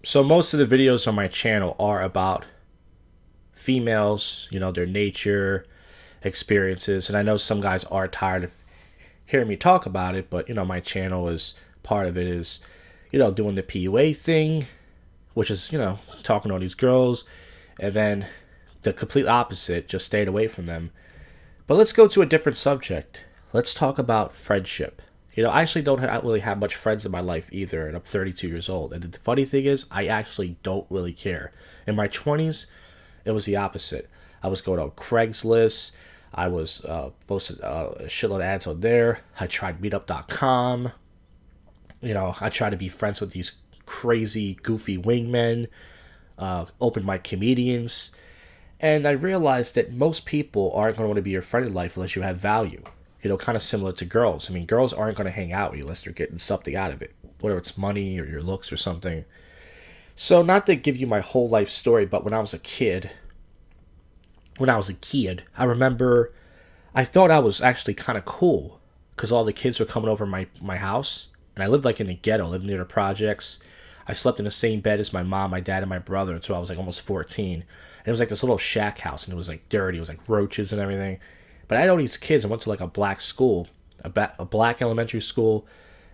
So most of the videos on my channel are about females, their nature, experiences, and I know some guys are tired of hearing me talk about it, but my channel is part of it is, doing the PUA thing, which is, talking to all these girls, and then the complete opposite, just stayed away from them. But let's go to a different subject. Let's talk about friendship. I actually don't really have much friends in my life either, and I'm 32 years old. And the funny thing is, I actually don't really care. In my 20s, it was the opposite. I was going on Craigslist. I was posted a shitload of ads on there. I tried Meetup.com. I tried to be friends with these crazy, goofy wingmen, open mic comedians. And I realized that most people aren't going to want to be your friend in life unless you have value. Kind of similar to girls. I mean, girls aren't going to hang out with you unless they're getting something out of it, whether it's money or your looks or something. So, not to give you my whole life story, but when I was a kid, I remember I thought I was actually kind of cool because all the kids were coming over my house, and I lived like in the ghetto, lived near the projects. I slept in the same bed as my mom, my dad, and my brother until I was like almost 14. And it was like this little shack house, and it was like dirty. It was like roaches and everything. But I had all these kids. I went to like a black school, a black elementary school,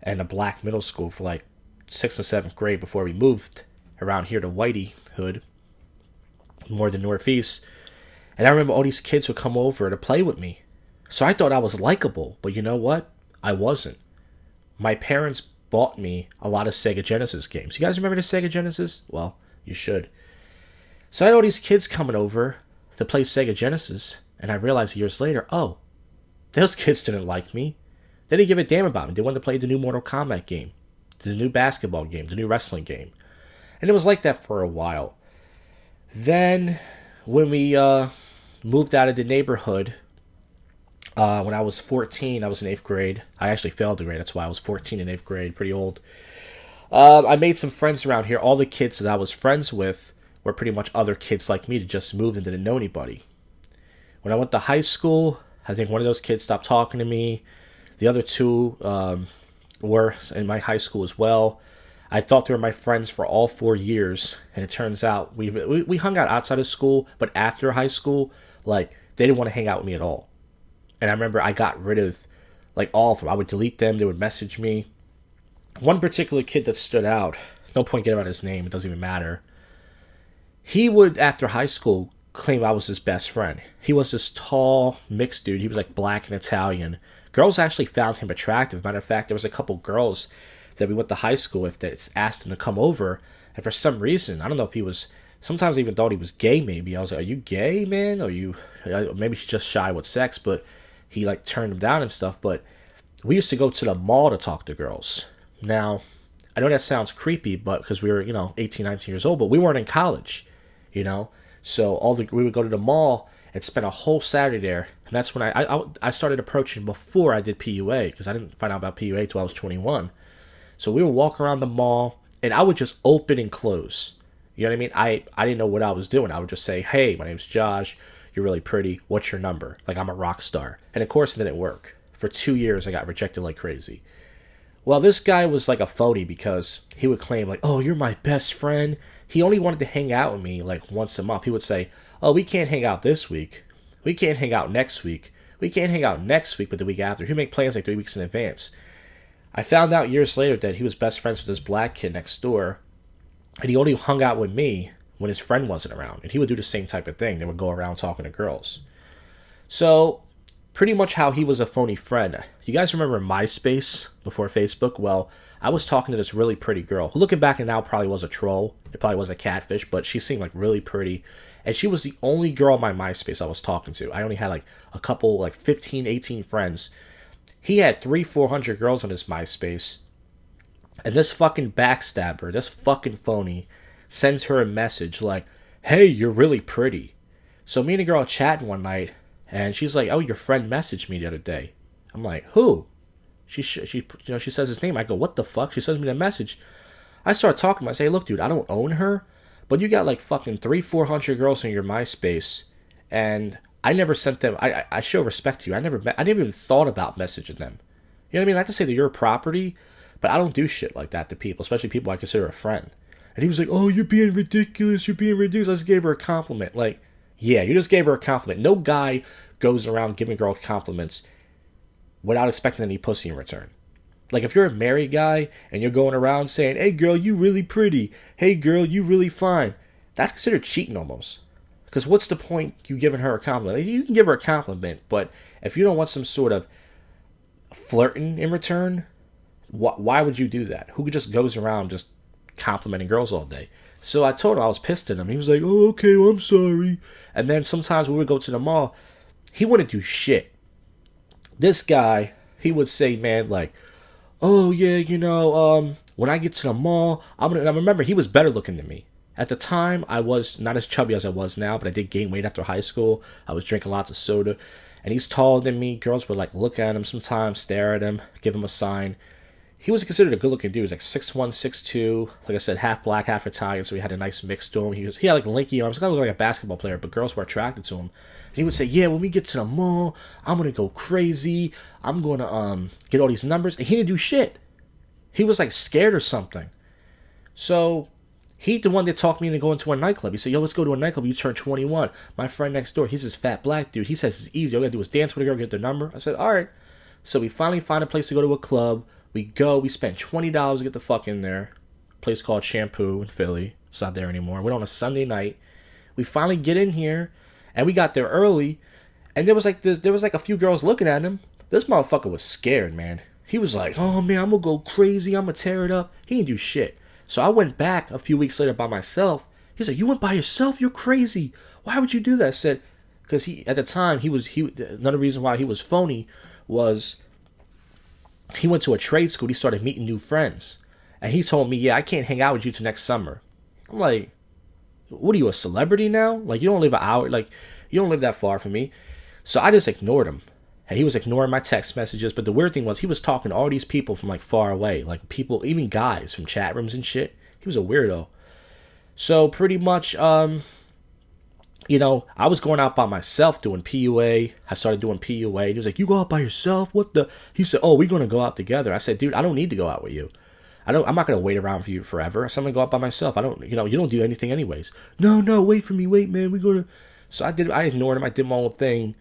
and a black middle school for like 6th and 7th grade before we moved around here to Whitey Hood, more the Northeast. And I remember all these kids would come over to play with me. So I thought I was likable, but you know what? I wasn't. My parents bought me a lot of Sega Genesis games. You guys remember the Sega Genesis? Well, you should. So I had all these kids coming over to play Sega Genesis, and I realized years later, oh, those kids didn't like me. They didn't give a damn about me. They wanted to play the new Mortal Kombat game, the new basketball game, the new wrestling game. And it was like that for a while. Then, when we moved out of the neighborhood, when I was 14, I was in 8th grade. I actually failed the grade. That's why I was 14 in 8th grade, pretty old. I made some friends around here. All the kids that I was friends with were pretty much other kids like me that just moved and didn't know anybody. When I went to high school, I think one of those kids stopped talking to me. The other two were in my high school as well. I thought they were my friends for all 4 years, and it turns out we hung out outside of school, but after high school, like, they didn't want to hang out with me at all. And I remember I got rid of, like, all of them. I would delete them. They would message me. One particular kid that stood out, no point getting out his name, it doesn't even matter. He would, after high school, claim I was his best friend. He was this tall, mixed dude. He was, like, black and Italian. Girls actually found him attractive. Matter of fact, there was a couple girls that we went to high school with that asked him to come over. And for some reason, I don't know if he was, sometimes I even thought he was gay maybe. I was like, are you gay, man? Maybe he's just shy with sex, but he like turned him down and stuff. But we used to go to the mall to talk to girls. Now, I know that sounds creepy, but because we were, 18, 19 years old, but we weren't in college, you know? So we would go to the mall and spend a whole Saturday there. And that's when I started approaching before I did PUA, because I didn't find out about PUA till I was 21. So we would walk around the mall, and I would just open and close. You know what I mean? I didn't know what I was doing. I would just say, hey, my name's Josh. You're really pretty. What's your number? Like, I'm a rock star. And, of course, it didn't work. For 2 years, I got rejected like crazy. Well, this guy was like a phony because he would claim, like, oh, you're my best friend. He only wanted to hang out with me, like, once a month. He would say, oh, we can't hang out this week. We can't hang out next week. We can't hang out next week, but the week after. He'd make plans like 3 weeks in advance. I found out years later that he was best friends with this black kid next door, and he only hung out with me when his friend wasn't around. And he would do the same type of thing. They would go around talking to girls. So, pretty much how he was a phony friend. You guys remember MySpace before Facebook? Well, I was talking to this really pretty girl, who looking back now probably was a troll. It probably was a catfish, but she seemed like really pretty. And she was the only girl on my MySpace I was talking to. I only had like a couple, like 15, 18 friends. He had 400 girls on his MySpace. And this fucking backstabber, this fucking phony, sends her a message like, hey, you're really pretty. So me and a girl chatting one night, and she's like, oh, your friend messaged me the other day. I'm like, who? She says his name. I go, what the fuck? She sends me the message. I start talking to him. I say, look, dude, I don't own her, but you got like fucking 400 girls on your MySpace, and I never sent them. I show respect to you. I never even thought about messaging them. You know what I mean? Not to say that you're a property, but I don't do shit like that to people, especially people I consider a friend. And he was like, oh, you're being ridiculous. You're being ridiculous. I just gave her a compliment. Like, yeah, you just gave her a compliment. No guy goes around giving girls compliments without expecting any pussy in return. Like, if you're a married guy and you're going around saying, hey, girl, you really pretty. Hey, girl, you really fine. That's considered cheating almost. Because what's the point you giving her a compliment? You can give her a compliment, but if you don't want some sort of flirting in return, why would you do that? Who just goes around just complimenting girls all day? So I told him I was pissed at him. He was like, oh, okay, well, I'm sorry. And then sometimes when we would go to the mall, he wouldn't do shit. This guy, he would say, man, like, oh, yeah, when I get to the mall, I remember he was better looking than me. At the time, I was not as chubby as I was now, but I did gain weight after high school. I was drinking lots of soda. And he's taller than me. Girls would, like, look at him sometimes, stare at him, give him a sign. He was considered a good-looking dude. He was, like, 6'1", 6'2". Like I said, half black, half Italian, so he had a nice mix to him. He had, like, lanky arms. He kind of looked like a basketball player, but girls were attracted to him. And he would say, yeah, when we get to the mall, I'm going to go crazy. I'm going to get all these numbers. And he didn't do shit. He was, like, scared or something. So he's the one that talked me into going to a nightclub. He said, yo, let's go to a nightclub. You turn 21. My friend next door, he's this fat black dude. He says it's easy. All you got to do is dance with a girl, get their number. I said, all right. So we finally find a place to go to a club. We go. We spent $20 to get the fuck in there. A place called Shampoo in Philly. It's not there anymore. Went on a Sunday night. We finally get in here, and we got there early. And there was like a few girls looking at him. This motherfucker was scared, man. He was like, oh, man, I'm going to go crazy. I'm going to tear it up. He didn't do shit. So I went back a few weeks later by myself. He's like, you went by yourself? You're crazy. Why would you do that? I said, because at the time, another reason why he was phony was he went to a trade school. He started meeting new friends. And he told me, yeah, I can't hang out with you till next summer. I'm like, what are you, a celebrity now? Like, you don't live an hour. Like, you don't live that far from me. So I just ignored him. And he was ignoring my text messages. But the weird thing was he was talking to all these people from, like, far away. Like, people, even guys from chat rooms and shit. He was a weirdo. So pretty much, I was going out by myself doing PUA. I started doing PUA. He was like, you go out by yourself? What the? He said, oh, we're going to go out together. I said, dude, I don't need to go out with you. I'm not going to wait around for you forever. So I'm going to go out by myself. You don't do anything anyways. No, wait for me. Wait, man. We're going to. So I ignored him. I did my own thing.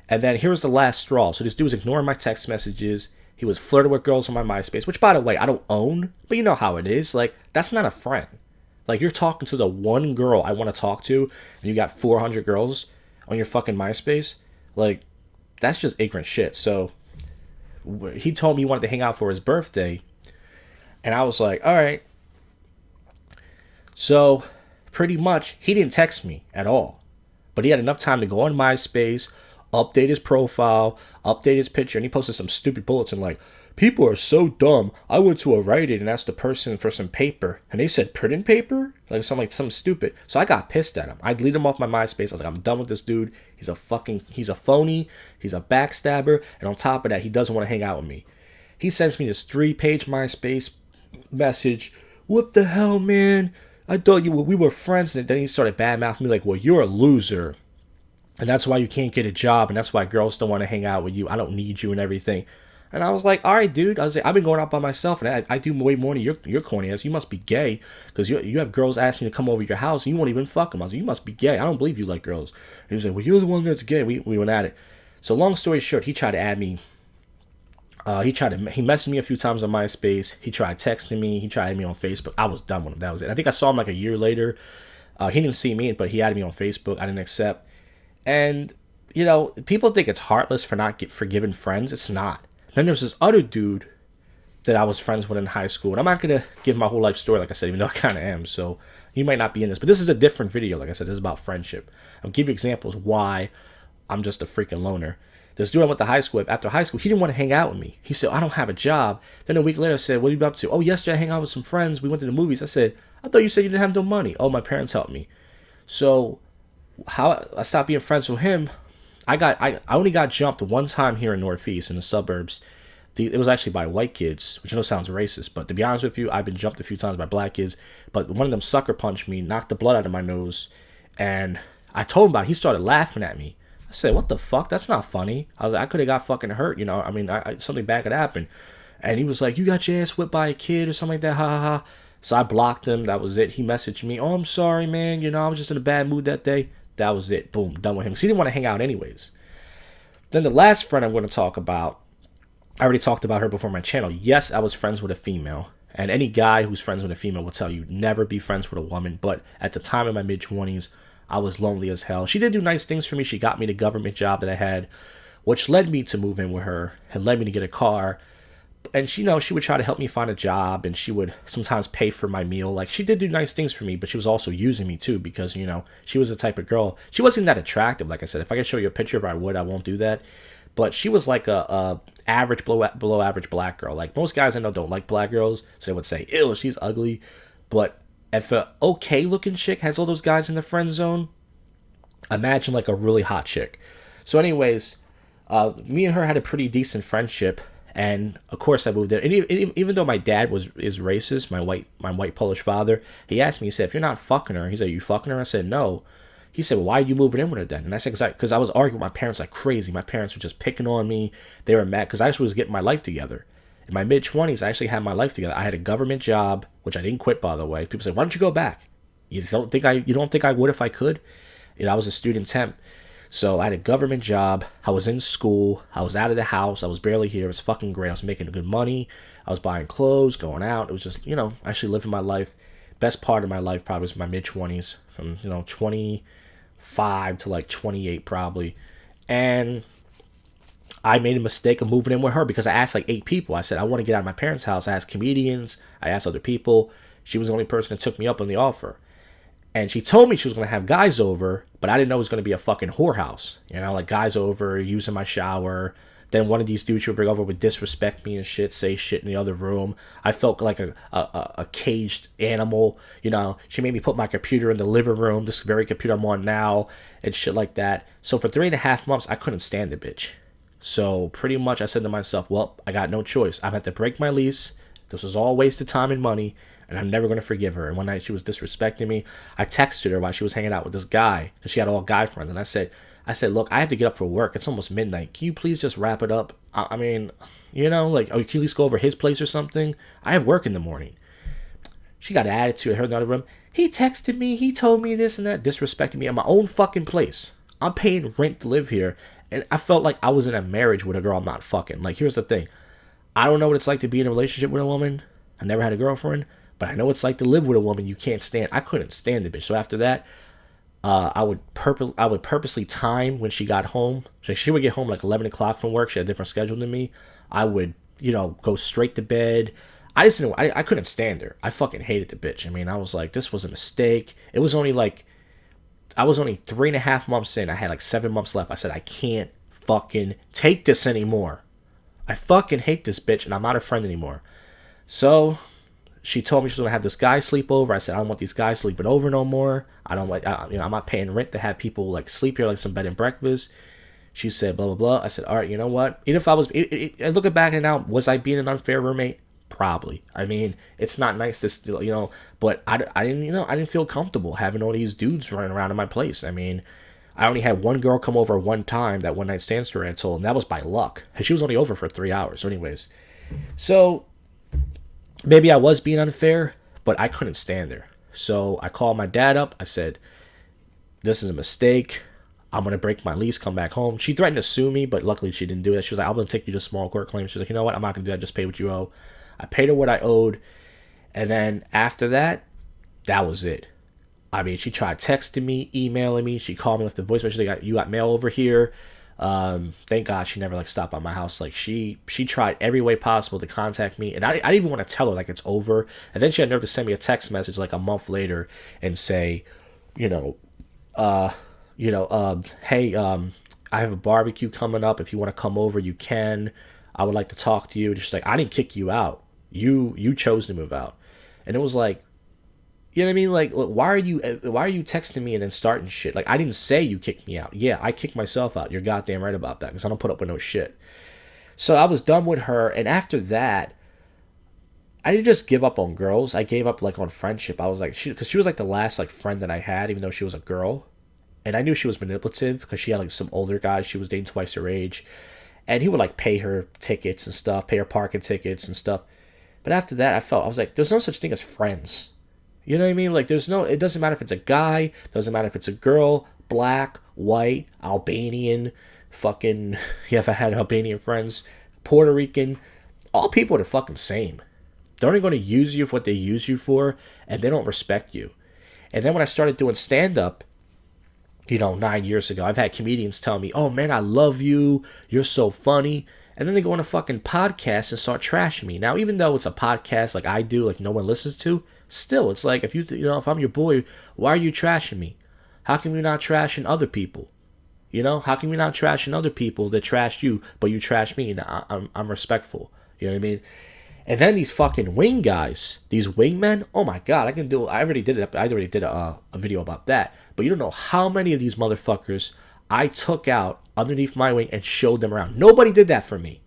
And then here was the last straw. So this dude was ignoring my text messages. He was flirting with girls on my MySpace, which, by the way, I don't own. But you know how it is. Like, that's not a friend. Like, you're talking to the one girl I want to talk to, and you got 400 girls on your fucking MySpace. Like, that's just ignorant shit. So he told me he wanted to hang out for his birthday. And I was like, all right. So pretty much, he didn't text me at all. But he had enough time to go on MySpace, update his profile, update his picture, and he posted some stupid bulletin like, people are so dumb. I went to a Rite Aid and asked the person for some paper, and they said printing paper? Like something stupid. So I got pissed at him. I deleted him off my MySpace. I was like, I'm done with this dude. He's a phony. He's a backstabber. And on top of that, he doesn't want to hang out with me. He sends me this 3-page MySpace message. What the hell, man? I thought we were friends. And then he started badmouthing me like, well, you're a loser. And that's why you can't get a job. And that's why girls don't want to hang out with you. I don't need you and everything. And I was like, all right, dude. I was like, I've been going out by myself. And I do way more than your corny ass. You must be gay. Because you have girls asking you to come over to your house. And you won't even fuck them. I was like, you must be gay. I don't believe you like girls. And he was like, well, you're the one that's gay. We went at it. So long story short, he tried to add me. He messaged me a few times on MySpace. He tried texting me. He tried adding me on Facebook. I was done with him. That was it. I think I saw him like a year later. He didn't see me, but he added me on Facebook. I didn't accept. And, people think it's heartless for not forgiving friends. It's not. Then there's this other dude that I was friends with in high school. And I'm not going to give my whole life story, like I said, even though I kind of am. So you might not be in this. But this is a different video. Like I said, this is about friendship. I'll give you examples why I'm just a freaking loner. This dude I went to high school with, after high school, he didn't want to hang out with me. He said, I don't have a job. Then a week later I said, what are you up to? Oh, yesterday I hung out with some friends. We went to the movies. I said, I thought you said you didn't have no money. Oh, my parents helped me. So how I stopped being friends with him, I only got jumped one time here in Northeast in the suburbs. It was actually by white kids, which I know sounds racist, but to be honest with you, I've been jumped a few times by black kids. But one of them sucker punched me, knocked the blood out of my nose, and I told him about it. He started laughing at me. I said, what the fuck? That's not funny. I was like, I could have got fucking hurt, I mean, something bad could happen. And he was like, you got your ass whipped by a kid or something like that, ha ha ha. So I blocked him. That was it. He messaged me, "Oh, I'm sorry, man. I was just in a bad mood that day." That was it. Boom, done with him. 'Cause he didn't want to hang out anyways. Then the last friend I'm going to talk about, I already talked about her before my channel. Yes, I was friends with a female. And any guy who's friends with a female will tell you, never be friends with a woman. But at the time in my mid-20s, I was lonely as hell. She did do nice things for me. She got me the government job that I had, which led me to move in with her and led me to get a car. And she would try to help me find a job, and she would sometimes pay for my meal. Like, she did do nice things for me, but she was also using me too, because she was the type of girl. She wasn't that attractive. Like I said, if I could show you a picture of her, I would. I won't do that. But she was like a average, below average black girl. Like, most guys I know don't like black girls, so they would say, "Ew, she's ugly." But if a okay looking chick has all those guys in the friend zone, imagine like a really hot chick. So anyways, me and her had a pretty decent friendship. And of course, I moved there. And even though my dad is racist, my white Polish father, he asked me. He said, "If you're not fucking her," he said, "Are you fucking her?" I said, "No." He said, "Well, why are you moving in with her then?" And I said, "Because I was arguing with my parents like crazy. My parents were just picking on me. They were mad because I actually was getting my life together. In my mid-20s, I actually had my life together. I had a government job, which I didn't quit, by the way. People say, "Why don't you go back?" You don't think I would if I could? I was a student temp. So I had a government job. I was in school. I was out of the house. I was barely here. It was fucking great. I was making good money. I was buying clothes, going out. It was just, actually living my life. Best part of my life probably was my mid-20s, from, 25 to like 28 probably. And I made a mistake of moving in with her because I asked like 8 people. I said, "I want to get out of my parents' house." I asked comedians. I asked other people. She was the only person that took me up on the offer. And she told me she was going to have guys over, but I didn't know it was going to be a fucking whorehouse. Like guys over, using my shower. Then one of these dudes she would bring over would disrespect me and shit, say shit in the other room. I felt like a caged animal. She made me put my computer in the living room, this very computer I'm on now, and shit like that. So for 3.5 months, I couldn't stand the bitch. So pretty much I said to myself, well, I got no choice. I had to break my lease. This was all a waste of time and money, and I'm never going to forgive her. And one night she was disrespecting me. I texted her while she was hanging out with this guy, because she had all guy friends. And I said, "Look, I have to get up for work. It's almost midnight. Can you please just wrap it up? I mean, like, can you at least go over his place or something? I have work in the morning." She got an attitude. I heard in the other room, "He texted me. He told me this and that," disrespecting me at my own fucking place. I'm paying rent to live here. And I felt like I was in a marriage with a girl I'm not fucking. Like, here's the thing. I don't know what it's like to be in a relationship with a woman. I never had a girlfriend. But I know what it's like to live with a woman you can't stand. I couldn't stand the bitch. So after that, I would purposely time when she got home. So she would get home like 11 o'clock from work. She had a different schedule than me. I would, go straight to bed. I couldn't stand her. I fucking hated the bitch. I mean, I was like, this was a mistake. It was only like, I was only 3.5 months in. I had like 7 months left. I said, I can't fucking take this anymore. I fucking hate this bitch, and I'm not her friend anymore. So she told me she was gonna have this guy sleep over. I said, I don't want these guys sleeping over no more. I don't like, I'm not paying rent to have people like sleep here, like some bed and breakfast. She said, blah blah blah. I said, all right, you know what? Even if I was, looking back and now, was I being an unfair roommate? Probably. I mean, it's not nice to, but I didn't, I didn't feel comfortable having all these dudes running around in my place. I mean, I only had one girl come over one time, that one night stand story I told, and that was by luck. And she was only over for 3 hours. So anyways, so maybe I was being unfair, but I couldn't stand her. So I called my dad up. I said, this is a mistake. I'm going to break my lease, come back home. She threatened to sue me, but luckily she didn't do that. She was like, I'm going to take you to small court claims. She's like, you know what? I'm not going to do that. Just pay what you owe. I paid her what I owed. And then after that, that was it. I mean, she tried texting me, emailing me. She called me, left a voicemail. She's like, you got mail over here. Thank God she never stopped by my house. Like she tried every way possible to contact me, and I didn't even want to tell her like it's over. And then she had nerve to send me a text message like a month later and say, hey, I have a barbecue coming up. If you want to come over, you can. I would like to talk to you. And she's like, I didn't kick you out. You chose to move out. And it was like, you know what I mean? Like, why are you texting me and then starting shit? Like, I didn't say you kicked me out. Yeah, I kicked myself out. You're goddamn right about that, because I don't put up with no shit. So I was done with her, and after that, I didn't just give up on girls. I gave up, like, on friendship. I was like, because she was, like, the last, like, friend that I had, even though she was a girl. And I knew she was manipulative, because she had, like, some older guys she was dating twice her age. And he would, like, pay her tickets and stuff, pay her parking tickets and stuff. But after that, I was like, there's no such thing as friends. You know what I mean? Like, it doesn't matter if it's a guy, doesn't matter if it's a girl, black, white, Albanian, fucking, yeah, if I had Albanian friends, Puerto Rican, all people are the fucking same. They're only going to use you for what they use you for, and they don't respect you. And then when I started doing stand up, 9 years ago, I've had comedians tell me, oh man, I love you. You're so funny. And then they go on a fucking podcast and start trashing me. Now, even though it's a podcast like I do, like no one listens to, still, it's like, if I'm your boy, why are you trashing me? How can we not trashing other people? How can we not trashing other people that trash you, but you trash me and I'm respectful? You know what I mean? And then these fucking wing guys, these wingmen, oh my god, I already did a video about that. But you don't know how many of these motherfuckers I took out underneath my wing and showed them around. Nobody did that for me.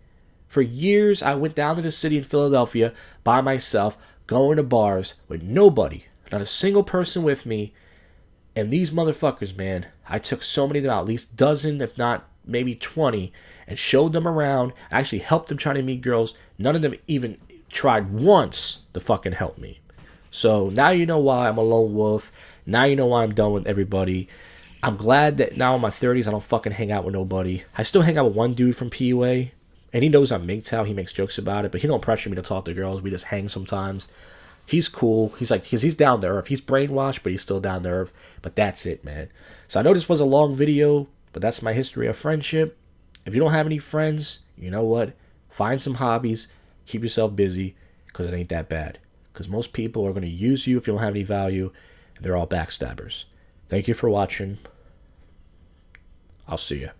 For years, I went down to the city in Philadelphia by myself, going to bars with nobody, not a single person with me. And these motherfuckers, man, I took so many of them out, at least a dozen, if not maybe 20, and showed them around. I actually helped them try to meet girls. None of them even tried once to fucking help me. So now you know why I'm a lone wolf. Now you know why I'm done with everybody. I'm glad that now in my 30s I don't fucking hang out with nobody. I still hang out with one dude from PUA, and he knows I'm MGTOW. He makes jokes about it, but he don't pressure me to talk to girls. We just hang sometimes. He's cool. He's like, because he's down to earth. He's brainwashed, but he's still down to earth. But that's it, man. So I know this was a long video, but that's my history of friendship. If you don't have any friends, you know what? Find some hobbies. Keep yourself busy, because it ain't that bad. Because most people are going to use you if you don't have any value. And they're all backstabbers. Thank you for watching. I'll see you.